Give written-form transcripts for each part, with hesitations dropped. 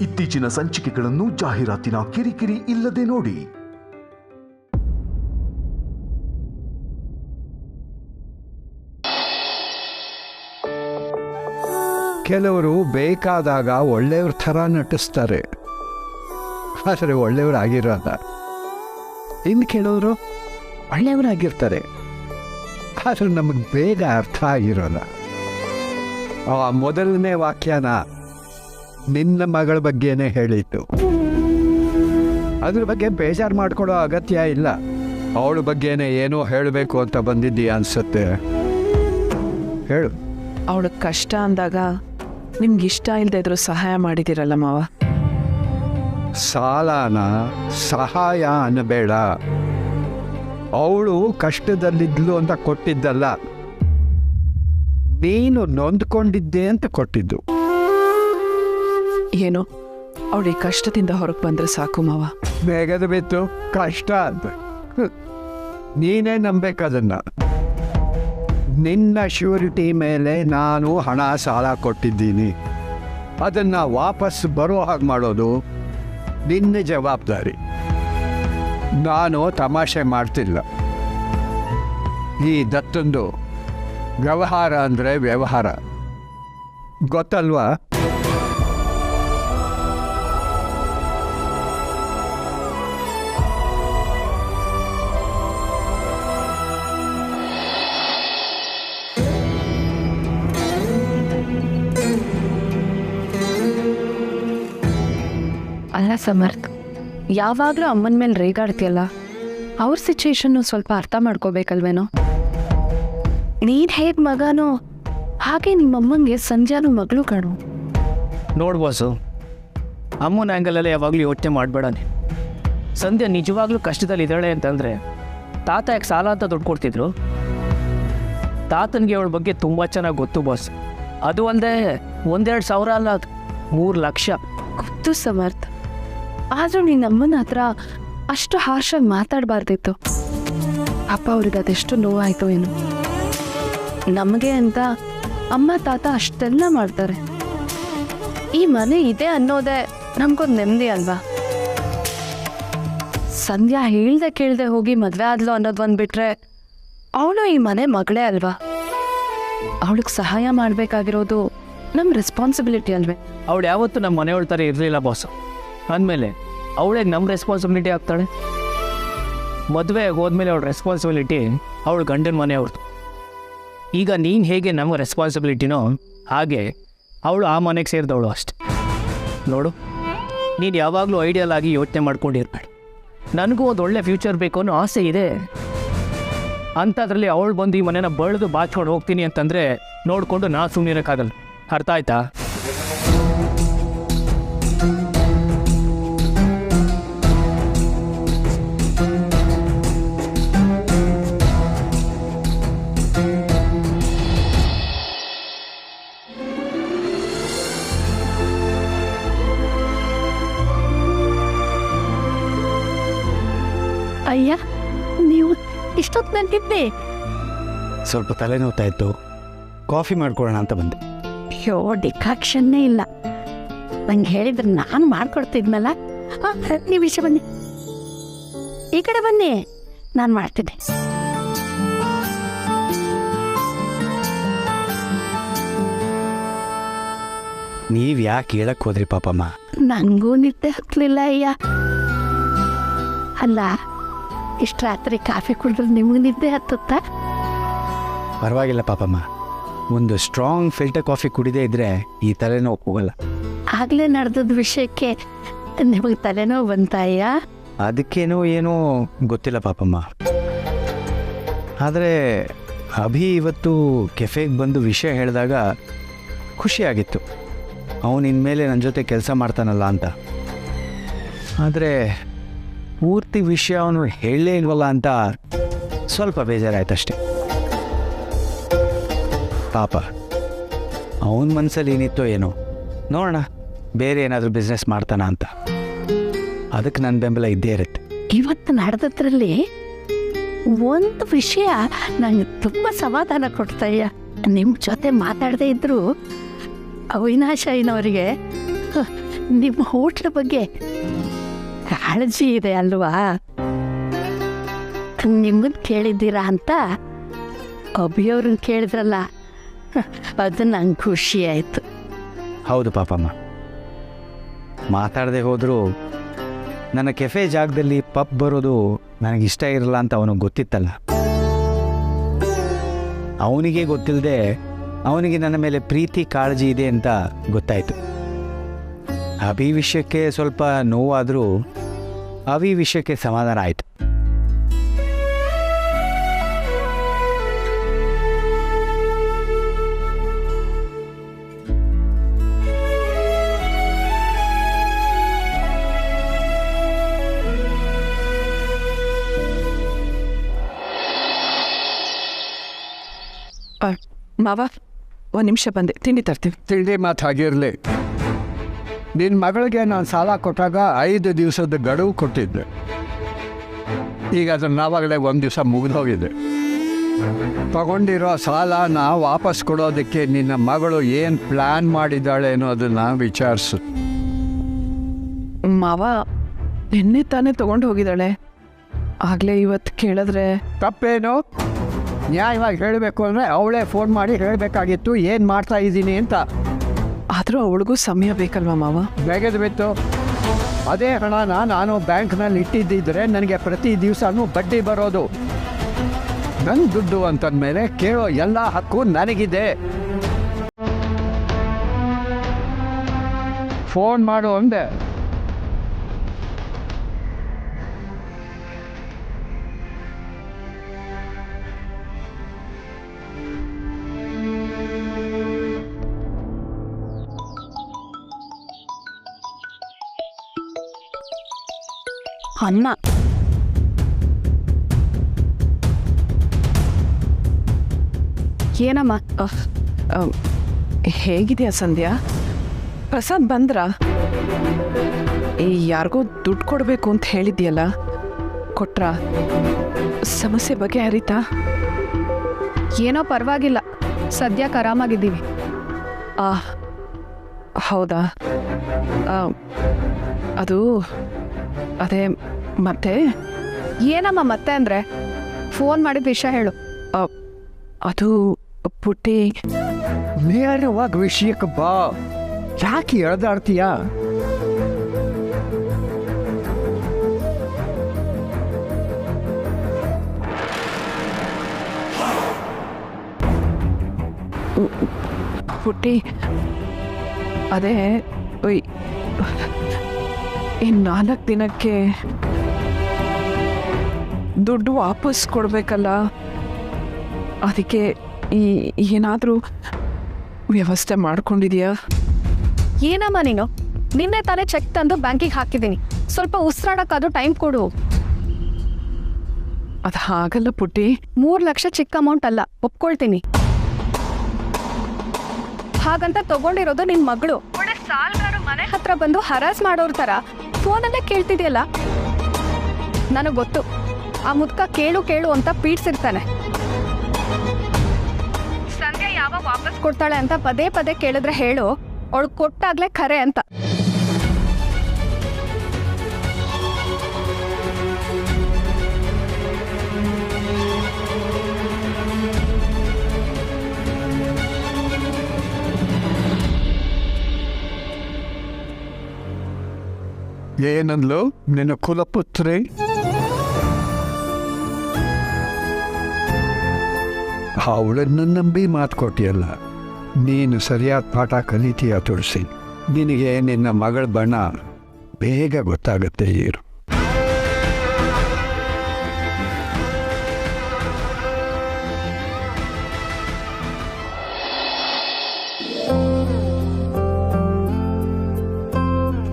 ಇತ್ತೀಚಿನ ಸಂಚಿಕೆಗಳನ್ನು ಜಾಹೀರಾತಿನ ಕಿರಿಕಿರಿ ಇಲ್ಲದೆ ನೋಡಿ. ಕೆಲವರು ಬೇಕಾದಾಗ ಒಳ್ಳೆಯವ್ರ ಥರ ನಟಿಸ್ತಾರೆ, ಆದರೆ ಒಳ್ಳೆಯವರಾಗಿರೋಲ್ಲ. ಇನ್ನು ಕೆಲವರು ಒಳ್ಳೆಯವರಾಗಿರ್ತಾರೆ, ಆದರೆ ನಮಗೆ ಬೇಗ ಅರ್ಥ ಆಗಿರೋಲ್ಲ. ಆ ಮೊದಲನೇ ವಾಕ್ಯನ ನಿನ್ನ ಮಗಳ ಬಗ್ಗೆನೇ ಹೇಳಿತ್ತು. ಅದ್ರ ಬಗ್ಗೆ ಬೇಜಾರು ಮಾಡ್ಕೊಳ್ಳೋ ಅಗತ್ಯ ಇಲ್ಲ. ಅವಳ ಬಗ್ಗೆನೇ ಏನೋ ಹೇಳಬೇಕು ಅಂತ ಬಂದಿದ್ದೀಯ ಅನ್ಸುತ್ತೆ, ಹೇಳು. ಅವಳು ಕಷ್ಟ ಅಂದಾಗ ನಿಮ್ಗೆ ಇಷ್ಟ ಇಲ್ಲದೆ ಇದ್ರು ಸಹಾಯ ಮಾಡಿದಿರಲ್ಲ ಮಾವ. ಸಾಲನ ಸಹಾಯ ಅನ್ನಬೇಡ. ಅವಳು ಕಷ್ಟದಲ್ಲಿದ್ಲು ಅಂತ ಕೊಟ್ಟಿದ್ದಲ್ಲ, ನೀನು ನೊಂದ್ಕೊಂಡಿದ್ದೆ ಅಂತ ಕೊಟ್ಟಿದ್ದು. ಏನು ಅವಳು ಕಷ್ಟದಿಂದ ಹೊರಗೆ ಬಂದರೆ ಸಾಕು ಮಾವ. ಬೇಗದ ಬಿತ್ತು ಕಷ್ಟ ಅಂತ ನೀನೇ ನಂಬೇಕದನ್ನ. ನಿನ್ನ ಶ್ಯೂರಿಟಿ ಮೇಲೆ ನಾನು ಹಣ ಸಾಲ ಕೊಟ್ಟಿದ್ದೀನಿ, ಅದನ್ನು ವಾಪಸ್ ಬರೋ ಹಾಗೆ ಮಾಡೋದು ನಿನ್ನ ಜವಾಬ್ದಾರಿ. ನಾನು ತಮಾಷೆ ಮಾಡ್ತಿಲ್ಲ. ಈ ದತ್ತಂದು ವ್ಯವಹಾರ ಅಂದರೆ ವ್ಯವಹಾರ, ಗೊತ್ತಲ್ವಾ? ಅಲ್ಲ ಸಮರ್ಥ್, ಯಾವಾಗಲೂ ಅಮ್ಮನ ಮೇಲೆ ರೇಗಾಡ್ತೀಯಲ್ಲ, ಅವ್ರ ಸಿಚುವೇಶನ್ನು ಸ್ವಲ್ಪ ಅರ್ಥ ಮಾಡ್ಕೋಬೇಕಲ್ವೇನೋ. ನೀನು ಹೇಗೆ ಮಗನೋ ಹಾಗೆ ನಿಮ್ಮಮ್ಮಂಗೆ ಸಂಜಾನು ಮಗಳು ಕಾಣು. ನೋಡ್ಬೋಸು, ಅಮ್ಮನ ಆ್ಯಂಗಲಲ್ಲಿ ಯಾವಾಗಲೂ ಯೋಚನೆ ಮಾಡಬೇಡ. ಸಂಧ್ಯಾ ನಿಜವಾಗ್ಲೂ ಕಷ್ಟದಲ್ಲಿದ್ದಾಳೆ ಅಂತಂದರೆ ತಾತ ಯಾಕೆ ಸಾಲ ಅಂತ ದುಡ್ಡು ಕೊಡ್ತಿದ್ರು? ತಾತನಿಗೆ ಅವಳ ಬಗ್ಗೆ ತುಂಬ ಚೆನ್ನಾಗಿ ಗೊತ್ತು ಬಾಸ್. ಅದು ಅಲ್ಲದೆ 1-2 ಸಾವಿರ ಅಲ್ಲ, ಅದು 3 ಲಕ್ಷ ಗೊತ್ತು ಸಮರ್ಥ್. ಆದರೂ ನಿನ್ನ ಅಮ್ಮನ ಹತ್ರ ಅಷ್ಟು ಹಾರ್ಷಾಗಿ ಮಾತಾಡಬಾರ್ದಿತ್ತು. ಅಪ್ಪ ಅವ್ರಿಗೆ ಅದೆಷ್ಟು ನೋವಾಯಿತು ಏನು. ನಮಗೆ ಅಂತ ಅಮ್ಮ ತಾತ ಅಷ್ಟೆಲ್ಲ ಮಾಡ್ತಾರೆ. ಈ ಮನೆ ಇದೆ ಅನ್ನೋದೇ ನಮ್ಗೊಂದು ನೆಮ್ಮದಿ ಅಲ್ವಾ? ಸಂಧ್ಯಾ ಹೇಳ್ದೆ ಕೇಳ್ದೆ ಹೋಗಿ ಮದುವೆ ಆದ್ಲು ಅನ್ನೋದು ಬಂದ್ಬಿಟ್ರೆ ಅವಳು ಈ ಮನೆ ಮಗಳೇ ಅಲ್ವಾ? ಅವಳಿಗೆ ಸಹಾಯ ಮಾಡಬೇಕಾಗಿರೋದು ನಮ್ಮ ರೆಸ್ಪಾನ್ಸಿಬಿಲಿಟಿ ಅಲ್ವೇ? ಅವಳು ಯಾವತ್ತೂ ನಮ್ಮ ಮನೆಯವ್ಳ ಥರ ಇರಲಿಲ್ಲ ಬಾಸು. ಅಂದಮೇಲೆ ಅವಳೇ ನಮ್ಮ ರೆಸ್ಪಾನ್ಸಿಬಿಲಿಟಿ ಆಗ್ತಾಳೆ. ಮದುವೆ ಹೋದ್ಮೇಲೆ ಅವಳ ರೆಸ್ಪಾನ್ಸಿಬಿಲಿಟಿ ಅವಳು ಗಂಡನ ಮನೆಯವ್ರದ್ದು. ಈಗ ನೀನು ಹೇಗೆ ನಮ್ಮ ರೆಸ್ಪಾನ್ಸಿಬಿಲಿಟಿನೋ ಹಾಗೆ ಅವಳು ಆ ಮನೆಗೆ ಸೇರಿದವಳು ಅಷ್ಟೆ. ನೋಡು, ನೀನು ಯಾವಾಗಲೂ ಐಡಿಯಲ್ ಆಗಿ ಯೋಚನೆ ಮಾಡ್ಕೊಂಡಿರ್ಬೇಡ. ನನಗೂ ಒಂದು ಒಳ್ಳೆ ಫ್ಯೂಚರ್ ಬೇಕು ಅನ್ನೋ ಆಸೆ ಇದೆ. ಅಂಥದ್ರಲ್ಲಿ ಅವಳು ಬಂದು ಈ ಮನೆನ ಬಳ್ದು ಬಾಚ್ಕೊಂಡು ಹೋಗ್ತೀನಿ ಅಂತಂದರೆ ನೋಡಿಕೊಂಡು ನಾ ಸುಮ್ಮನಿರೋಕ್ಕಾಗಲ್ಲ. ಅರ್ಥ ಆಯ್ತಾ? ಅಯ್ಯ, ನೀವು ಇಷ್ಟೊತ್ತಿನಲ್ಲಿದ್ದೆ? ಸ್ವಲ್ಪ ತಲೆನೋವ್ತಾ ಇತ್ತು, ಕಾಫಿ ಮಾಡ್ಕೊಳ್ಳೋಣ ಅಂತ ಬಂದೆ. ಅಯ್ಯೋ, ಡಿಕಾಕ್ಷನ್ನೇ ಇಲ್ಲ. ನಂಗೆ ಹೇಳಿದ್ರೆ ನಾನು ಮಾಡ್ಕೊಡ್ತಿದ್ನಲ್ಲ. ನೀವು ವಿಷಯ ಬನ್ನಿ, ಈ ಕಡೆ ಬನ್ನಿ, ನಾನು ಮಾಡ್ತಿದ್ದೆ. ನೀವು ಯಾಕೆ ಹೇಳಕ್ಕೆ ಹೋದ್ರಿ ಪಾಪಮ್ಮ? ನನಗೂ ನಿದ್ದೆ ಹತ್ತಲಿಲ್ಲ ಅಯ್ಯ. ಅಲ್ಲ, ಇಷ್ಟು ರಾತ್ರಿ ಕಾಫಿ ಕುಡಿದ್ರೆ ನಿಮ್ಗೆ ನಿದ್ದೆ ಹತ್ತುತ್ತಾ? ಪರವಾಗಿಲ್ಲ ಪಾಪಮ್ಮ, ಒಂದು ಸ್ಟ್ರಾಂಗ್ ಫಿಲ್ಟರ್ ಕಾಫಿ ಕುಡಿದೇ ಇದ್ದರೆ ಈ ತಲೆನೋವು ಹೋಗಲ್ಲ. ಆಗಲೇ ನಡೆದದ ವಿಷಯಕ್ಕೆ ನಿಮಗೆ ತಲೆನೋವು ಬಂತಾಯ್ಯ? ಅದಕ್ಕೇನೋ ಏನೋ ಗೊತ್ತಿಲ್ಲ ಪಾಪಮ್ಮ. ಆದರೆ ಅಭಿ ಇವತ್ತು ಕೆಫೆಗೆ ಬಂದು ವಿಷಯ ಹೇಳಿದಾಗ ಖುಷಿಯಾಗಿತ್ತು. ಅವನು ಇನ್ಮೇಲೆ ನನ್ನ ಜೊತೆ ಕೆಲಸ ಮಾಡ್ತಾನಲ್ಲ ಅಂತ. ಆದರೆ ಪೂರ್ತಿ ವಿಷಯ ಅವನು ಹೇಳಲೇ ಇಲ್ವಲ್ಲ ಅಂತ ಸ್ವಲ್ಪ ಬೇಜಾರಾಯ್ತಷ್ಟೆ. ಪಾಪ, ಅವನ ಮನಸ್ಸಲ್ಲಿ ಏನಿತ್ತೋ ಏನೋ, ನೋಡೋಣ ಬೇರೆ ಏನಾದರೂ ಬಿಸ್ನೆಸ್ ಮಾಡ್ತಾನ ಅಂತ. ಅದಕ್ಕೆ ನನ್ನ ಬೆಂಬಲ ಇದ್ದೇ ಇರುತ್ತೆ. ಇವತ್ತು ನಡೆದದ್ರಲ್ಲಿ ಒಂದು ವಿಷಯ ನಂಗೆ ತುಂಬ ಸಮಾಧಾನ ಕೊಡ್ತಯ್ಯ. ನಿಮ್ಮ ಜೊತೆ ಮಾತಾಡದೇ ಇದ್ದರೂ ಅವಿನಾಶಯ್ಯನವರಿಗೆ ನಿಮ್ಮ ಹೋಟ್ಲ್ ಬಗ್ಗೆ ಕಾಳಜಿ ಇದೆ ಅಲ್ವಾ? ನಿಮ್ಮನ್ನು ಕೇಳಿದ್ದೀರಾ ಅಂತ ಅಭಿಯವ್ರನ್ನ ಕೇಳಿದ್ರಲ್ಲ, ಅದು ನಂಗೆ ಖುಷಿ ಆಯಿತು. ಹೌದು ಪಾಪಮ್ಮ, ಮಾತಾಡದೆ ಹೋದರೂ ನನ್ನ ಕೆಫೆ ಜಾಗದಲ್ಲಿ ಪಬ್ ಬರೋದು ನನಗಿಷ್ಟ ಇರಲ್ಲ ಅಂತ ಅವನಿಗೆ ಗೊತ್ತಿತ್ತಲ್ಲ. ಅವನಿಗೆ ಗೊತ್ತಿಲ್ಲದೆ ಅವನಿಗೆ ನನ್ನ ಮೇಲೆ ಪ್ರೀತಿ ಕಾಳಜಿ ಇದೆ ಅಂತ ಗೊತ್ತಾಯಿತು. ಅಭಿ ವಿಷಯಕ್ಕೆ ಸ್ವಲ್ಪ ನೋವಾದರೂ ಅಭಿ ವಿಷಯಕ್ಕೆ ಸಮಾಧಾನ ಆಯಿತು. ಮಾವ, ಒಂದು ನಿಮಿಷ ಬಂದೆ, ತಿಂಡಿ ತರ್ತೀವಿ. ತಿಂಡಿ ಮಾತು ಹಾಗಿರಲಿ. ನಿನ್ನ ಮಗಳಿಗೆ ನಾನು ಸಾಲ ಕೊಟ್ಟಾಗ 5 ದಿವಸದ ಗಡುವು ಕೊಟ್ಟಿದ್ದೆ. ಈಗ ಅದನ್ನು ನಾವಾಗಲೇ 1 ದಿವಸ ಮುಗಿದೋಗಿದೆ. ತಗೊಂಡಿರೋ ಸಾಲನ ವಾಪಸ್ ಕೊಡೋದಕ್ಕೆ ನಿನ್ನ ಮಗಳು ಏನು ಪ್ಲ್ಯಾನ್ ಮಾಡಿದ್ದಾಳೆ ಅನ್ನೋದನ್ನು ವಿಚಾರಿಸು. ಮಾವ, ನಿನ್ನೆ ತಾನೇ ತೊಗೊಂಡು ಹೋಗಿದ್ದಾಳೆ. ಆಗಲೇ ಇವತ್ತು ಕೇಳಿದ್ರೆ ತಪ್ಪೇನು? ನ್ಯಾಯವಾಗಿ ಹೇಳಬೇಕು ಅಂದರೆ ಅವಳೇ ಫೋನ್ ಮಾಡಿ ಹೇಳಬೇಕಾಗಿತ್ತು ಏನು ಮಾಡ್ತಾ ಇದ್ದೀನಿ ಅಂತ. ಆದರೂ ಅವಳಿಗೂ ಸಮಯ ಬೇಕಲ್ವಾ ಮಾವ? ಬೇಗದ ಬಿತ್ತು. ಅದೇ ಹಣನ ನಾನು ಬ್ಯಾಂಕ್ನಲ್ಲಿ ಇಟ್ಟಿದ್ದಿದ್ರೆ ನನಗೆ ಪ್ರತಿ ದಿವಸನೂ ಬಡ್ಡಿ ಬರೋದು. ನನ್ನ ದುಡ್ಡು ಅಂತಂದಮೇಲೆ ಕೇಳೋ ಎಲ್ಲ ಹಕ್ಕು ನನಗಿದೆ. ಫೋನ್ ಮಾಡು ಅಂದೆ. ಅನ್ನ ಏನಮ್ಮ? ಹೇಗಿದೆಯಾ ಸಂಧ್ಯಾ? ಪ್ರಸಾದ್ ಬಂದ್ರಾ? ಯಾರಿಗೋ ದುಡ್ಡು ಕೊಡಬೇಕು ಅಂತ ಹೇಳಿದ್ಯಲ್ಲ, ಕೊಟ್ರಾ? ಸಮಸ್ಯೆ ಬಗ್ಗೆ ಹರಿತಾ? ಏನೋ ಪರವಾಗಿಲ್ಲ, ಸದ್ಯಕ್ಕೆ ಆರಾಮಾಗಿದ್ದೀವಿ. ಹೌದಾ? ಅದು ಅದೇ ಮತ್ತೆ ಏನಮ್ಮ ಮತ್ತೆ ಅಂದರೆ? ಫೋನ್ ಮಾಡಿದ ವಿಷಯ ಹೇಳು. ಅದು ಪುಟ್ಟಿ, ನೇರವಾಗಿ ವಿಷಯಕ್ಕೆ ಬಾ. ಯಾಕೆ ಎಳ್ದಾಡ್ತೀಯ? ಪುಟ್ಟಿ, ಅದೇ ಈ 4 ದಿನಕ್ಕೆ ದುಡ್ಡು ವಾಪಸ್ ಕೊಡಬೇಕಲ್ಲ, ಅದಕ್ಕೆ ಏನಾದರೂ ವ್ಯವಸ್ಥೆ ಮಾಡ್ಕೊಂಡಿದೀಯಾ? ಏನಮ್ಮ ನೀನು? ನಿನ್ನೆ ತಾನೇ ಚೆಕ್ ತಂದು ಬ್ಯಾಂಕಿಗೆ ಹಾಕಿದ್ದೀನಿ. ಸ್ವಲ್ಪ ಉಸಿರಾಡೋಕ್ಕಾದ್ರೂ ಟೈಮ್ ಕೊಡು. ಅದು ಹಾಗಲ್ಲ ಪುಟ್ಟಿ. 3 ಲಕ್ಷ ಚಿಕ್ಕ ಅಮೌಂಟ್ ಅಲ್ಲ, ಒಪ್ಕೊಳ್ತೀನಿ. ಹಾಗಂತ ತಗೊಂಡಿರೋದು ನಿನ್ ಮಗಳು. ಸಾಲ್ಗಾರು ಮನೆ ಹತ್ರ ಬಂದು ಹರಾಸ್ ಮಾಡೋರ್ ತರ ಫೋನಲ್ಲೇ ಕೇಳ್ತಿದ್ಯಲ್ಲ. ನನಗೆ ಗೊತ್ತು, ಆ ಮುದ್ಕ ಕೇಳು ಕೇಳು ಅಂತ ಪೀಡ್ಸಿರ್ತಾನೆ. ಸಂಧ್ಯಾ ಯಾವಾಗ ವಾಪಸ್ ಕೊಡ್ತಾಳೆ ಅಂತ ಪದೇ ಪದೇ ಕೇಳಿದ್ರೆ ಹೇಳು, ಅವಳು ಕೊಟ್ಟಾಗ್ಲೇ ಖರೆ ಅಂತ. ಏನಂದ್ಲು ನಿನ್ನ ಕುಲಪುತ್ರಿ? ಅವಳನ್ನು ನಂಬಿ ಮಾತು ಕೊಟ್ಟಿಯಲ್ಲ. ನೀನು ಸರಿಯಾದ ಪಾಠ ಕಲಿತೀಯ ತುಳಸಿ. ನಿನಗೆ ನಿನ್ನ ಮಗಳ ಬಣ್ಣ ಬೇಗ ಗೊತ್ತಾಗುತ್ತೆ. ಇರು.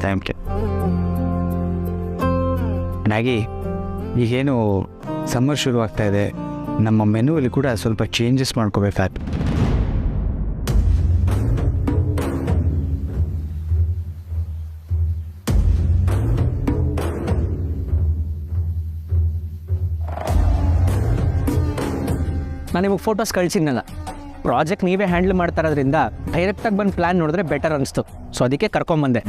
Thank you. ನಾಗಿ, ಈಗೇನು ಸಮ್ಮರ್ ಶುರು ಆಗ್ತಾ ಇದೆ, ನಮ್ಮ ಮೆನುವಲ್ಲಿ ಕೂಡ ಸ್ವಲ್ಪ ಚೇಂಜಸ್ ಮಾಡ್ಕೋಬೇಕಾಯ್ತು. ನಾನು ನಿಮಗೆ ಫೋಟೋಸ್ ಕಳಿಸಿದ್ನಲ್ಲ, ಪ್ರಾಜೆಕ್ಟ್ ನೀವೇ ಹ್ಯಾಂಡಲ್ ಮಾಡ್ತಾರೋದ್ರಿಂದ ಡೈರೆಕ್ಟಾಗಿ ಬಂದು ಪ್ಲ್ಯಾನ್ ನೋಡಿದ್ರೆ ಬೆಟರ್ ಅನಿಸ್ತು. ಸೊ ಅದಕ್ಕೆ ಕರ್ಕೊಂಬಂದೆ.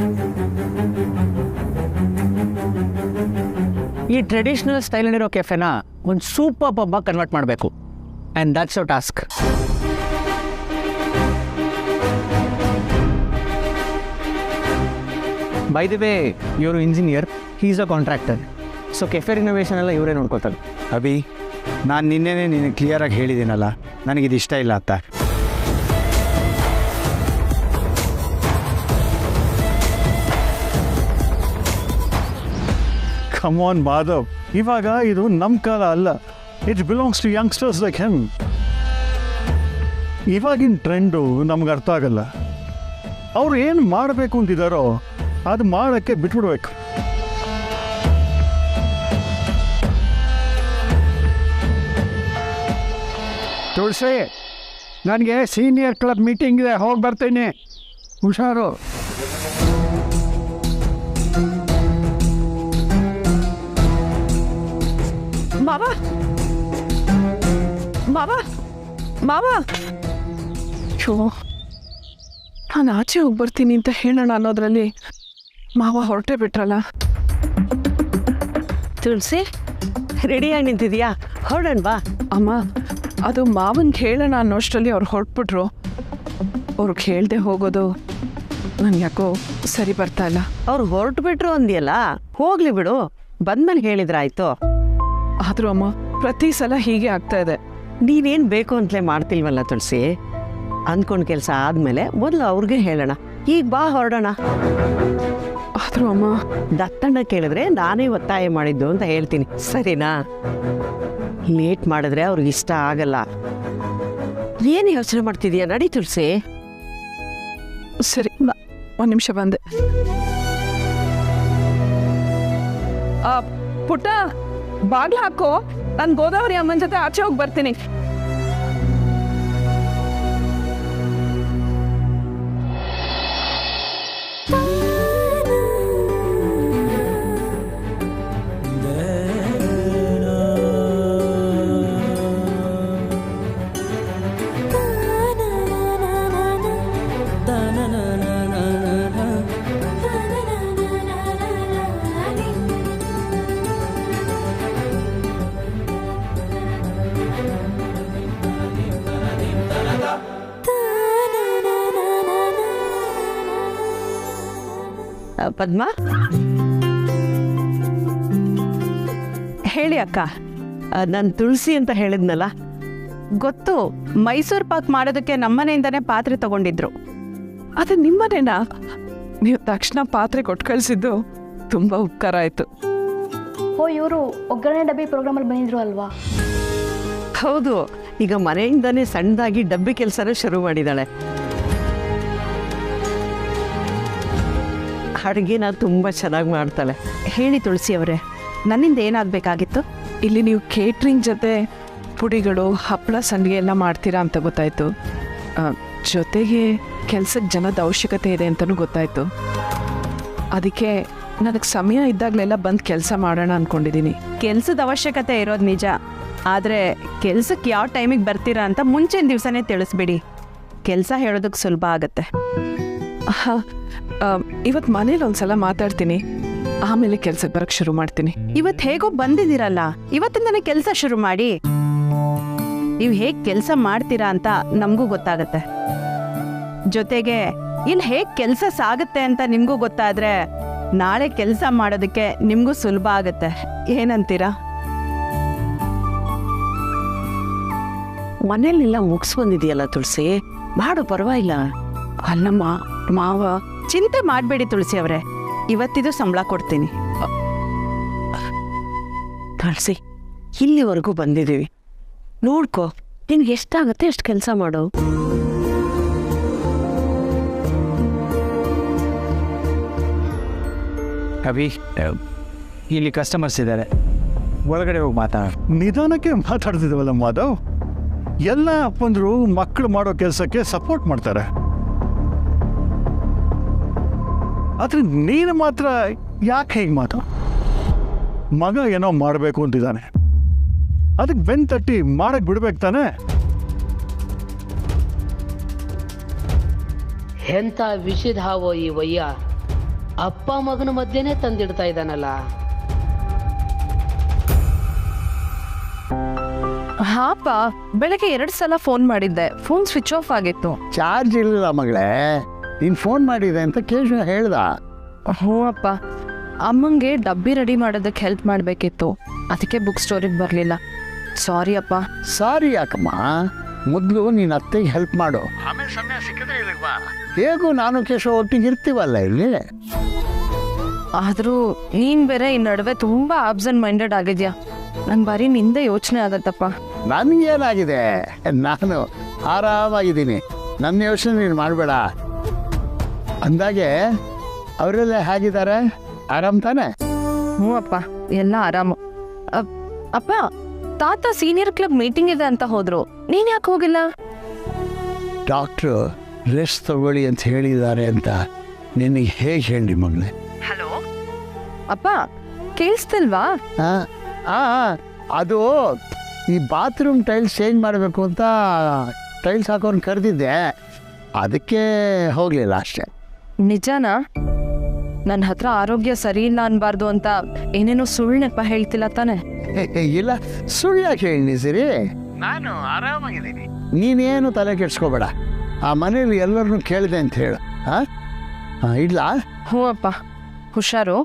ಈ ಟ್ರೆಡಿಷ್ನಲ್ ಸ್ಟೈಲಲ್ಲಿರೋ ಕೆಫೆನ ಒಂದು ಸೂಪರ್ ಪಬ್ಬಾಗಿ ಕನ್ವರ್ಟ್ ಮಾಡಬೇಕು. And that's your task. By the way, ಇವರು ಇಂಜಿನಿಯರ್, ಹೀಸ್ ಅ ಕಾಂಟ್ರಾಕ್ಟರ್. ಸೊ ಕೆಫೆ ರಿನೋವೇಷನ್ ಎಲ್ಲ ಇವರೇ ನೋಡ್ಕೊತಾರೆ. ಅಭಿ, ನಾನು ನಿನ್ನೆನೇ ನಿನಗೆ ಕ್ಲಿಯರಾಗಿ ಹೇಳಿದ್ದೀನಲ್ಲ, ನನಗಿದು ಇಷ್ಟ ಇಲ್ಲ ಅಂತ. ಕಮ್ ಆನ್ ಮಾಧವ್, ಇವಾಗ ಇದು ನಮ್ಮ ಕಾಲ ಅಲ್ಲ. It belongs to youngsters like him. ಇವಾಗಿನ ಟ್ರೆಂಡು ನಮ್ಗೆ ಅರ್ಥ ಆಗಲ್ಲ. ಅವ್ರು ಏನು ಮಾಡಬೇಕು ಅಂತಿದ್ದಾರೋ ಅದು ಮಾಡೋಕ್ಕೆ ಬಿಟ್ಬಿಡ್ಬೇಕು. ತುಳಸಿ, ನನಗೆ ಸೀನಿಯರ್ ಕ್ಲಬ್ ಮೀಟಿಂಗ್ ಇದೆ, ಹೋಗಿ ಬರ್ತೀನಿ. ಹುಷಾರು. ಮಾವ ಮಾವ ಮಾವ, ಶೋ, ನಾನು ಆಚೆ ಹೋಗಿ ಬರ್ತೀನಿ ಅಂತ ಹೇಳೋಣ ಅನ್ನೋದ್ರಲ್ಲಿ ಮಾವ ಹೊರಟೇ ಬಿಟ್ರಲ್ಲ. ತುಳಸಿ, ರೆಡಿಯಾಗಿ ನಿಂತಿದ್ಯಾ? ಹೊರಡೋಣ ಬಾ. ಅಮ್ಮ, ಅದು ಮಾವನ್ಗೆ ಹೇಳೋಣ ಅನ್ನೋಷ್ಟರಲ್ಲಿ ಅವ್ರು ಹೊರಟ್ಬಿಟ್ರು. ಅವ್ರಿಗೆ ಹೇಳ್ದೆ ಹೋಗೋದು ನನ್ಗೆ ಯಾಕೋ ಸರಿ ಬರ್ತಾ ಇಲ್ಲ. ಅವ್ರು ಹೊರಟು ಬಿಟ್ರು ಅಂದಿಯಲ್ಲ, ಹೋಗ್ಲಿ ಬಿಡು, ಬಂದ್ಮೇಲೆ ಹೇಳಿದ್ರಾಯ್ತು. ಆದರೂ ಅಮ್ಮ, ಪ್ರತಿ ಸಲ ಹೀಗೆ ಆಗ್ತಾ ಇದೆ. ನೀನೇನು ಬೇಕು ಅಂತಲೇ ಮಾಡ್ತಿಲ್ವಲ್ಲ ತುಳಸಿ. ಅಂದ್ಕೊಂಡು ಕೆಲಸ ಆದಮೇಲೆ ಮೊದಲು ಅವ್ರಿಗೆ ಹೇಳೋಣ. ಈಗ ಬಾ, ಹೊರಡೋಣ. ಆದರೂ ಅಮ್ಮ, ದತ್ತಣ್ಣ ಕೇಳಿದ್ರೆ ನಾನೇ ಒತ್ತಾಯ ಮಾಡಿದ್ದು ಅಂತ ಹೇಳ್ತೀನಿ, ಸರಿನಾ? ಲೇಟ್ ಮಾಡಿದ್ರೆ ಅವ್ರಿಗೆ ಇಷ್ಟ ಆಗಲ್ಲ. ಏನು ಯೋಚನೆ ಮಾಡ್ತಿದೀಯ? ನಡಿ ತುಳಸಿ. ಸರಿ, ಒಂದು ನಿಮಿಷ ಬಂದೆ. ಪುಟ್ಟ, ಬಾಗ್ಲು ಹಾಕೋ. ನಾನು ಗೋದಾವರಿ ಅಮ್ಮನ ಜೊತೆ ಆಚೆ ಹೋಗಿ ಬರ್ತೀನಿ. ಪದ್ಮ, ಹೇಳಿ ಅಕ್ಕ. ನಾನು ತುಳಸಿ ಅಂತ ಹೇಳಿದ್ನಲ್ಲ. ಗೊತ್ತು, ಮೈಸೂರು ಪಾಕ್ ಮಾಡೋದಕ್ಕೆ ನಮ್ಮನೆಯಿಂದನೇ ಪಾತ್ರೆ ತಗೊಂಡಿದ್ರು. ಅದು ನಿಮ್ಮನೇನಾ? ನೀವು ತಕ್ಷಣ ಪಾತ್ರೆ ಕೊಟ್ಟು ಕಳಿಸಿದ್ದು ತುಂಬ ಉಪಕಾರ ಆಯಿತು. ಓ, ಇವರು ಒಗ್ಗರಣೆ ಡಬ್ಬಿ ಪ್ರೋಗ್ರಾಮಲ್ಲಿ ಬಂದಿದ್ರು ಅಲ್ವಾ? ಹೌದು, ಈಗ ಮನೆಯಿಂದನೇ ಸಣ್ಣದಾಗಿ ಡಬ್ಬಿ ಕೆಲಸನೂ ಶುರು ಮಾಡಿದ್ದಾಳೆ. ಅಡುಗೆನ ತುಂಬ ಚೆನ್ನಾಗಿ ಮಾಡ್ತಾಳೆ. ಹೇಳಿ ತುಳಸಿ ಅವರೇ, ನನ್ನಿಂದ ಏನಾಗಬೇಕಾಗಿತ್ತು? ಇಲ್ಲಿ ನೀವು ಕೇಟ್ರಿಂಗ್ ಜೊತೆ ಪುಡಿಗಳು, ಹಪ್ಪಳ, ಸಂಡಿಗೆ ಎಲ್ಲ ಮಾಡ್ತೀರಾ ಅಂತ ಗೊತ್ತಾಯಿತು. ಜೊತೆಗೆ ಕೆಲಸಕ್ಕೆ ಜನದ ಅವಶ್ಯಕತೆ ಇದೆ ಅಂತಲೂ ಗೊತ್ತಾಯಿತು. ಅದಕ್ಕೆ ನನಗೆ ಸಮಯ ಇದ್ದಾಗಲೆಲ್ಲ ಬಂದು ಕೆಲಸ ಮಾಡೋಣ ಅಂದ್ಕೊಂಡಿದ್ದೀನಿ. ಕೆಲಸದ ಅವಶ್ಯಕತೆ ಇರೋದು ನಿಜ, ಆದರೆ ಕೆಲಸಕ್ಕೆ ಯಾವ ಟೈಮಿಗೆ ಬರ್ತೀರಾ ಅಂತ ಮುಂಚಿನ ದಿವಸನೇ ತಿಳಿಸ್ಬಿಡಿ. ಕೆಲಸ ಹೇಳೋದಕ್ಕೆ ಸುಲಭ ಆಗುತ್ತೆ. ಹಾಂ, ಇವತ್ತು ಮನೇಲಿ ಒಂದ್ಸಲ ಮಾತಾಡ್ತೀನಿ, ಆಮೇಲೆ ಕೆಲ್ಸಕ್ಕೆ ಬರಕ್ಕೆ ಶುರು ಮಾಡ್ತೀನಿ. ಇವತ್ತು ಹೇಗೋ ಬಂದಿದ್ದೀರಲ್ಲ, ಇವತ್ತಿಂದನೇ ಕೆಲಸ ಶುರು ಮಾಡಿ. ನೀವು ಹೇಗೆ ಕೆಲಸ ಮಾಡ್ತೀರಾ ಅಂತ ನಮಗೂ ಗೊತ್ತಾಗತ್ತೆ. ಜೊತೆಗೆ ಇಲ್ಲಿ ಹೇಗೆ ಕೆಲಸ ಸಾಗುತ್ತೆ ಅಂತ ನಿಮಗೂ ಗೊತ್ತಾದರೆ ನಾಳೆ ಕೆಲಸ ಮಾಡೋದಕ್ಕೆ ನಿಮಗೂ ಸುಲಭ ಆಗುತ್ತೆ. ಏನಂತೀರಾ? ಮನೇಲೆಲ್ಲ ಮುಗಿಸ್ಬಂದಿದೆಯಲ್ಲ ತುಳಸಿ, ಮಾಡು, ಪರವಾಗಿಲ್ಲ. ಅಲ್ಲಮ್ಮ ಮಾವ, ಚಿಂತೆ ಮಾಡಬೇಡಿ ತುಳಸಿ ಅವರೇ, ಇವತ್ತಿದು ಸಂಬಳ ಕೊಡ್ತೀನಿ. ತುಳಸಿ, ಇಲ್ಲಿವರೆಗೂ ಬಂದಿದ್ದೀವಿ, ನೋಡ್ಕೋ, ನಿನ್ಗೆ ಎಷ್ಟಾಗತ್ತೆ ಅಷ್ಟು ಕೆಲಸ ಮಾಡು. ಅಭಿ, ಇಲ್ಲಿ ಕಸ್ಟಮರ್ಸ್ ಇದ್ದಾರೆ, ಒಳಗಡೆ ಹೋಗಿ ಮಾತಾಡ. ನಿಧಾನಕ್ಕೆ ಮಾತಾಡ್ತಿದ್ದೀವಲ್ಲ ಮಾಧವ್. ಎಲ್ಲ ಅಪ್ಪಂದ್ರು ಮಕ್ಕಳು ಮಾಡೋ ಕೆಲಸಕ್ಕೆ ಸಪೋರ್ಟ್ ಮಾಡ್ತಾರೆ, ಆದರೆ ನೀನು ಮಾತ್ರ ಯಾಕೆ ಹೇಗೆ ಮಾತು? ಮಗ ಏನೋ ಮಾಡಬೇಕು ಅಂತಿದ್ದಾನೆ, ಅದಕ್ಕೆ ಬೆನ್ ತಟ್ಟಿ ಮಾಡಕ್ಕೆ ಬಿಡ್ಬೇಕು ತಾನೆ? ಎಂಥ ವಿಷದ ಹಾವೋ ಈ ವಯ್ಯ, ಅಪ್ಪ ಮಗನ ಮಧ್ಯೆನೇ ತಂದಿಡ್ತಾ ಇದ್ದಾನಲ್ಲ. ಹಾಪ ಬೆಳಗ್ಗೆ 2 ಸಲ ಫೋನ್ ಮಾಡಿದ್ದೆ, ಫೋನ್ ಸ್ವಿಚ್ ಆಫ್ ಆಗಿತ್ತು. ಚಾರ್ಜ್ ಇರಲಿಲ್ಲ ಮಗಳೇ, ನೀನು ಫೋನ್ ಮಾಡಿದೆ ಅಂತ ಕೇಶವ ಹೇಳ್ದ. ಹ್ಞೂ ಅಪ್ಪ, ಅಮ್ಮಂಗೆ ಡಬ್ಬಿ ರೆಡಿ ಮಾಡೋದಕ್ಕೆ ಹೆಲ್ಪ್ ಮಾಡಬೇಕಿತ್ತು, ಅದಕ್ಕೆ ಬುಕ್ ಸ್ಟೋರಿಗೆ ಬರಲಿಲ್ಲ. ಸಾರಿ ಅಪ್ಪ. ಸಾರಿ ಯಾಕಮ್ಮ, ಮೊದಲು ನೀನು ಅತ್ತೆಗೆ ಹೆಲ್ಪ್ ಮಾಡು, ಆಮೇಲೆ ಸಮಯ ಸಿಕ್ಕಿದ್ರೆ ಇಲ್ಲಿಗೆ ಹೇಗೂ ನಾನು ಕೇಶವ ಒಟ್ಟಿಗೆ ಇರ್ತೀವಲ್ಲ ಇಲ್ಲಿ. ಆದರೂ ನೀನು ಬೇರೆ ಈ ನಡುವೆ ತುಂಬ ಆಬ್ಸೆಂಟ್ ಮೈಂಡೆಡ್ ಆಗಿದ್ಯಾ, ನಂಗೆ ಬರೀ ನಿಂದೆ ಯೋಚನೆ ಆಗತ್ತಪ್ಪ. ನನಗೇನಾಗಿದೆ, ನಾನು ಆರಾಮಾಗಿದ್ದೀನಿ, ನನ್ನ ಯೋಚನೆ ನೀನು ಮಾಡಬೇಡ. ಅಂದಾಗೆ ಅವರೆಲ್ಲ ಹೇಗಿದ್ದಾರೆ, ಆರಾಮ್ ತಾನೆ? ಹ್ಞೂ ಅಪ್ಪ, ಎಲ್ಲ ಆರಾಮು. ಅಪ್ಪ, ತಾತ ಸೀನಿಯರ್ ಕ್ಲಬ್ ಮೀಟಿಂಗ್ ಇದೆ ಅಂತ ಹೋದ್ರು, ನೀನು ಯಾಕೆ ಹೋಗಿಲ್ಲ? ಡಾಕ್ಟ್ರು ರೆಸ್ಟ್ ತಗೊಳ್ಳಿ ಅಂತ ಹೇಳಿದ್ದಾರೆ ಅಂತ ನಿನಗೆ ಹೇಗೆ ಹೇಳಿ ಮಗಳೇ? ಹಲೋ ಅಪ್ಪ, ಕೇಳಿಸ್ತಿಲ್ವಾ? ಅದು ಈ ಬಾತ್ರೂಮ್ ಟೈಲ್ಸ್ ಚೇಂಜ್ ಮಾಡಬೇಕು ಅಂತ ಟೈಲ್ಸ್ ಹಾಕೊಂಡು ಕರೆದಿದ್ದೆ, ಅದಕ್ಕೆ ಹೋಗಲಿಲ್ಲ ಅಷ್ಟೇ. ನಿಜನಾ? ನನ್ನ ಹತ್ರ ಆರೋಗ್ಯ ಸರಿ ಇಲ್ಲ ಅನ್ಬಾರ್ದು ಅಂತ ಏನೇನೋ ಸುಳ್ಳು ನೆಪ ಹೇಳ್ತಿಲ್ಲ ತಾನೆ? ಇಲ್ಲ, ಸುಳ್ಳು ಯಾಕೆ ಹೇಳಿ ಸರಿ, ನಾನು ಆರಾಮಾಗಿದ್ದೀನಿ, ನೀನೇನು ತಲೆ ಕೆಡ್ಸ್ಕೋಬೇಡ. ಆ ಮನೇಲಿ ಎಲ್ಲರನ್ನೂ ಕೇಳಿದೆ ಅಂತ ಹೇಳು. ಹಾಂ, ಇಡ್ಲಾ? ಹ್ಞೂ ಅಪ್ಪ, ಹುಷಾರು.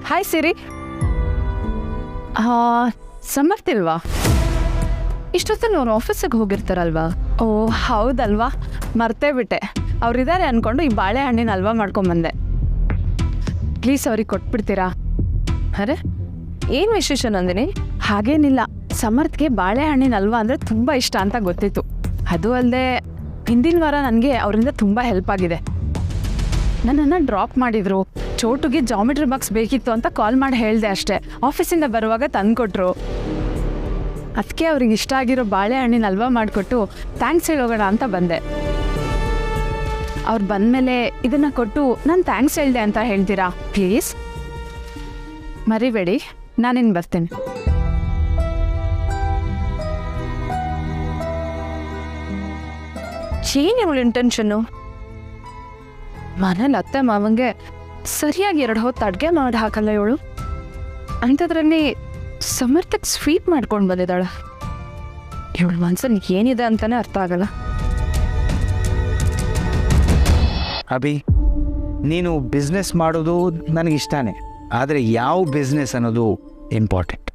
ಹಾಯ್ ಸಿರಿ. ಸಮರ್ಥಿಲ್ವಾ? ಇಷ್ಟೊತ್ತಲ್ಲಿ ಅವ್ರು ಆಫೀಸಿಗೆ ಹೋಗಿರ್ತಾರಲ್ವಾ? ಓ ಹೌದಲ್ವಾ, ಮರ್ತೇ ಬಿಟ್ಟೆ. ಅವ್ರಿದ್ದಾರೆ ಅಂದ್ಕೊಂಡು ಈ ಬಾಳೆಹಣ್ಣಿನ ಹಲ್ವಾ ಮಾಡ್ಕೊಂಬಂದೆ. ಪ್ಲೀಸ್ ಅವ್ರಿಗೆ ಕೊಟ್ಬಿಡ್ತೀರಾ? ಅರೆ ಏನು ವಿಶೇಷ ನಂದಿನಿ? ಹಾಗೇನಿಲ್ಲ, ಸಮರ್ಥ್ಗೆ ಬಾಳೆಹಣ್ಣಿನ ಹಲ್ವಾ ಅಂದರೆ ತುಂಬ ಇಷ್ಟ ಅಂತ ಗೊತ್ತಿತ್ತು. ಅದು ಅಲ್ಲದೆ ಹಿಂದಿನ ವಾರ ನನಗೆ ಅವರಿಂದ ತುಂಬ ಹೆಲ್ಪ್ ಆಗಿದೆ. ನನ್ನನ್ನು ಡ್ರಾಪ್ ಮಾಡಿದರು, ಚೋಟುಗೆ ಜಾಮಿಟ್ರಿ ಬಾಕ್ಸ್ ಬೇಕಿತ್ತು ಅಂತ ಕಾಲ್ ಮಾಡಿ ಹೇಳಿದೆ ಅಷ್ಟೇ. ಆಫೀಸಿಂದ ಬರುವಾಗ ತಂದುಕೊಟ್ರು. ಅದಕ್ಕೆ ಅವ್ರಿಗೆ ಇಷ್ಟ ಆಗಿರೋ ಬಾಳೆಹಣ್ಣಿನ ಹಲ್ವಾ ಮಾಡಿಕೊಟ್ಟು ಥ್ಯಾಂಕ್ಸ್ ಹೇಳೋಗೋಣ ಅಂತ ಬಂದೆ. ಅವ್ರು ಬಂದಮೇಲೆ ಇದನ್ನು ಕೊಟ್ಟು ನಾನು ಥ್ಯಾಂಕ್ಸ್ ಹೇಳಿದೆ ಅಂತ ಹೇಳ್ತೀರಾ ಪ್ಲೀಸ್? ಮರಿಬೇಡಿ, ನಾನಿನ್ನು ಬರ್ತೀನಿ. ಏನು ಇವಳು ಇಂಟೆನ್ಷನ್ನು? ಮನೇಲಿ ಅತ್ತೆ ಮಾವಂಗೆ ಸರಿಯಾಗಿ 2 ಹೊತ್ತು ಅಡುಗೆ ಮಾಡಿ ಹಾಕಲ್ಲ ಇವಳು. ಅಂಥದ್ರಲ್ಲಿ ಸಮರ್ಥಕ್ಕೆ ಸ್ವೀಟ್ ಮಾಡ್ಕೊಂಡು ಬಂದಿದ್ದಾಳೆ. ಇವಳು ಮನ್ಸಲ್ಲಿ ಏನಿದೆ ಅಂತಾನೆ ಅರ್ಥ ಆಗಲ್ಲ. ಅಭಿ, ನೀನು ಬಿಸ್ನೆಸ್ ಮಾಡೋದು ನನಗಿಷ್ಟನೇ, ಆದರೆ ಯಾವ ಬಿಸ್ನೆಸ್ ಅನ್ನೋದು ಇಂಪಾರ್ಟೆಂಟ್.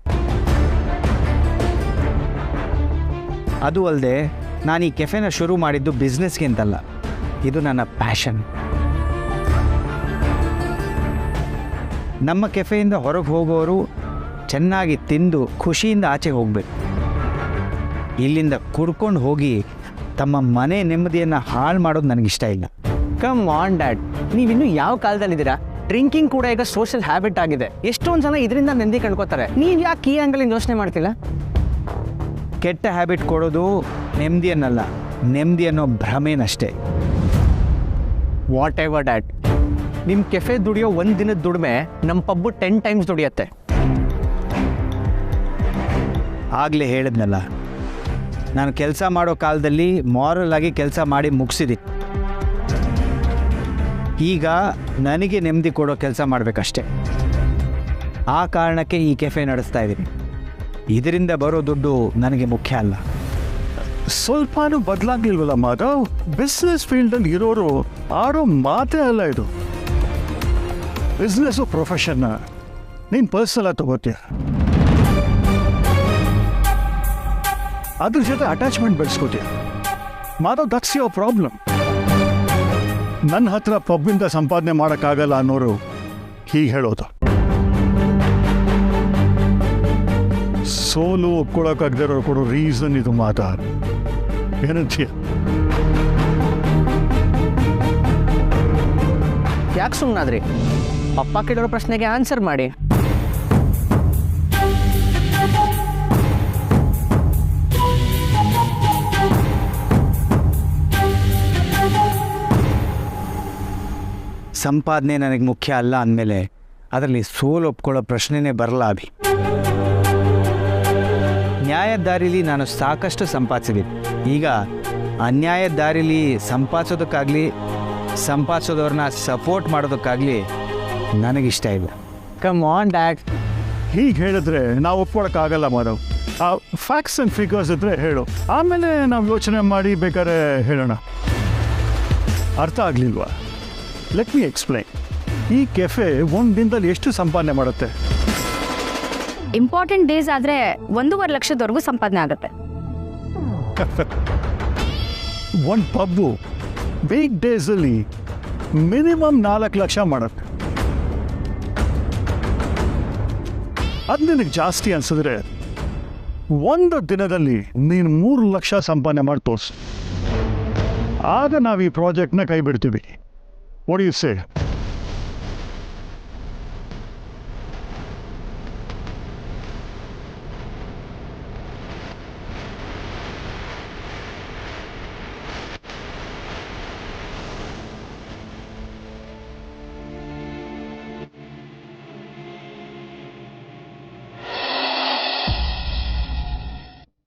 ಅದು ಅಲ್ಲದೆ ನಾನು ಈ ಕೆಫೆನ ಶುರು ಮಾಡಿದ್ದು ಬಿಸ್ನೆಸ್ಗೆ ಅಂತಲ್ಲ, ಇದು ನನ್ನ ಪ್ಯಾಷನ್. ನಮ್ಮ ಕೆಫೆಯಿಂದ ಹೊರಗೆ ಹೋಗೋರು ಚೆನ್ನಾಗಿ ತಿಂದು ಖುಷಿಯಿಂದ ಆಚೆ ಹೋಗಬೇಕು. ಇಲ್ಲಿಂದ ಕುಡ್ಕೊಂಡು ಹೋಗಿ ತಮ್ಮ ಮನೆ ನೆಮ್ಮದಿಯನ್ನು ಹಾಳು ಮಾಡೋದು ನನಗಿಷ್ಟ ಇಲ್ಲ. ಕಮ್ ಆನ್ ಡ್ಯಾಡ್, ನೀವಿನ್ನೂ ಯಾವ ಕಾಲದಲ್ಲಿದ್ದೀರಾ? ಡ್ರಿಂಕಿಂಗ್ ಕೂಡ ಈಗ ಸೋಷಿಯಲ್ ಹ್ಯಾಬಿಟ್ ಆಗಿದೆ. ಎಷ್ಟೊಂದು ಜನ ಇದರಿಂದ ನೆಮ್ಮದಿ ಕಂಡ್ಕೋತಾರೆ. ನೀವು ಯಾಕೆ ಈ ಆ್ಯಂಗಲಿಂದ ಯೋಚನೆ ಮಾಡ್ತಿಲ್ಲ? ಕೆಟ್ಟ ಹ್ಯಾಬಿಟ್ ಕೊಡೋದು ನೆಮ್ಮದಿಯನ್ನಲ್ಲ, ನೆಮ್ಮದಿ ಅನ್ನೋ ಭ್ರಮೇನಷ್ಟೇ. ವಾಟ್ ಎವರ್ ಡ್ಯಾಡ್, ನಿಮ್ಮ ಕೆಫೆ ದುಡಿಯೋ 1 ದಿನದ ದುಡಿಮೆ ನಮ್ಮ ಪಬ್ಬು 10 ಟೈಮ್ಸ್ ದುಡಿಯತ್ತೆ. ಆಗಲೇ ಹೇಳಿದ್ನಲ್ಲ, ನಾನು ಕೆಲಸ ಮಾಡೋ ಕಾಲದಲ್ಲಿ ಮಾರಲ್ ಆಗಿ ಕೆಲಸ ಮಾಡಿ ಮುಗಿಸಿದ್ದೀನಿ. ಈಗ ನನಗೆ ನೆಮ್ಮದಿ ಕೊಡೋ ಕೆಲಸ ಮಾಡಬೇಕಷ್ಟೆ. ಆ ಕಾರಣಕ್ಕೆ ಈ ಕೆಫೆ ನಡೆಸ್ತಾ ಇದ್ದೀನಿ. ಇದರಿಂದ ಬರೋ ದುಡ್ಡು ನನಗೆ ಮುಖ್ಯ ಅಲ್ಲ. ಸ್ವಲ್ಪನೂ ಬದಲಾಗಿಲ್ವಲ್ಲ ಮಾಧವ್? ಬಿಸ್ನೆಸ್ ಫೀಲ್ಡಲ್ಲಿ ಇರೋರು ಆಡೋ ಮಾತೇ ಅಲ್ಲ ಇದು. ಬಿಸ್ನೆಸ್ಸು ಪ್ರೊಫೆಷನ್ನ ನೀನು ಪರ್ಸನಲ್ ತಗೋತೀಯ, ಅದ್ರ ಜೊತೆ ಅಟ್ಯಾಚ್ಮೆಂಟ್ ಬೆಳೆಸ್ಕೋತೀಯ. Madhav, that's your problem. ನನ್ನ ಹತ್ರ ಪಬ್ಬಿಂದ ಸಂಪಾದನೆ ಮಾಡೋಕ್ಕಾಗಲ್ಲ ಅನ್ನೋರು ಹೀಗೆ ಹೇಳೋದು. ಸೋಲು ಒಪ್ಕೊಳ್ಳೋಕ್ಕಾಗದಿರೋ ಕೊಡೋ ರೀಸನ್ ಇದು ಮಾತಾಡ. ಏನಂತೀಯ? ಯಾಕೆ ಸುಮ್ಮನಾದ್ರಿ? ಪಪ್ಪ ಕೇಳಿರೋ ಪ್ರಶ್ನೆಗೆ ಆನ್ಸರ್ ಮಾಡಿ. ಸಂಪಾದನೆ ನನಗೆ ಮುಖ್ಯ ಅಲ್ಲ ಅಂದಮೇಲೆ ಅದರಲ್ಲಿ ಸೋಲು ಒಪ್ಕೊಳ್ಳೋ ಪ್ರಶ್ನೆನೇ ಬರಲ್ಲ ಅಭಿ. ನ್ಯಾಯದ ದಾರಿಲಿ ನಾನು ಸಾಕಷ್ಟು ಸಂಪಾದಿಸಿದ್ದೀನಿ. ಈಗ ಅನ್ಯಾಯದ ದಾರಿಲಿ ಸಂಪಾದಿಸೋದಕ್ಕಾಗಲಿ ಸಂಪಾದಿಸೋದವ್ರನ್ನ ಸಪೋರ್ಟ್ ಮಾಡೋದಕ್ಕಾಗಲಿ ನನಗಿಷ್ಟ ಇಲ್ಲ. Come on dad. ಹೀಗೆ ಹೇಳಿದ್ರೆ ನಾವು ಒಪ್ಕೊಳಕ್ಕಾಗಲ್ಲ ಮಾಧವ್. ಆ ಫ್ಯಾಕ್ಟ್ಸ್ ಆ್ಯಂಡ್ ಫಿಗರ್ಸ್ ಇದ್ರೆ ಹೇಳು, ಆಮೇಲೆ ನಾವು ಯೋಚನೆ ಮಾಡಿ ಬೇಕಾದ್ರೆ ಹೇಳೋಣ. ಅರ್ಥ ಆಗಲಿಲ್ವಾ? Let me explain. ಈ ಕೆಫೆ ಒಂದು ದಿನದಲ್ಲಿ ಎಷ್ಟು ಸಂಪಾದನೆ ಮಾಡುತ್ತೆ? ಇಂಪಾರ್ಟೆಂಟ್ ಡೇಸ್ ಆದರೆ 1.5 ಲಕ್ಷದವರೆಗೂ ಸಂಪಾದನೆ ಆಗುತ್ತೆ. ಒಂದು ಪಬ್ಬು ವೀಕ್ ಡೇಸಲ್ಲಿ ಮಿನಿಮಮ್ 4 ಲಕ್ಷ ಮಾಡುತ್ತೆ. ಅದು ನಿನಗೆ ಜಾಸ್ತಿ ಅನ್ಸಿದ್ರೆ ಒಂದು ದಿನದಲ್ಲಿ ನೀನು 3 ಲಕ್ಷ ಸಂಪಾದನೆ ಮಾಡಿ ತೋರಿಸು. ಆಗ ನಾವು ಈ ಪ್ರಾಜೆಕ್ಟ್ನ ಕೈ ಬಿಡ್ತೀವಿ. What you say?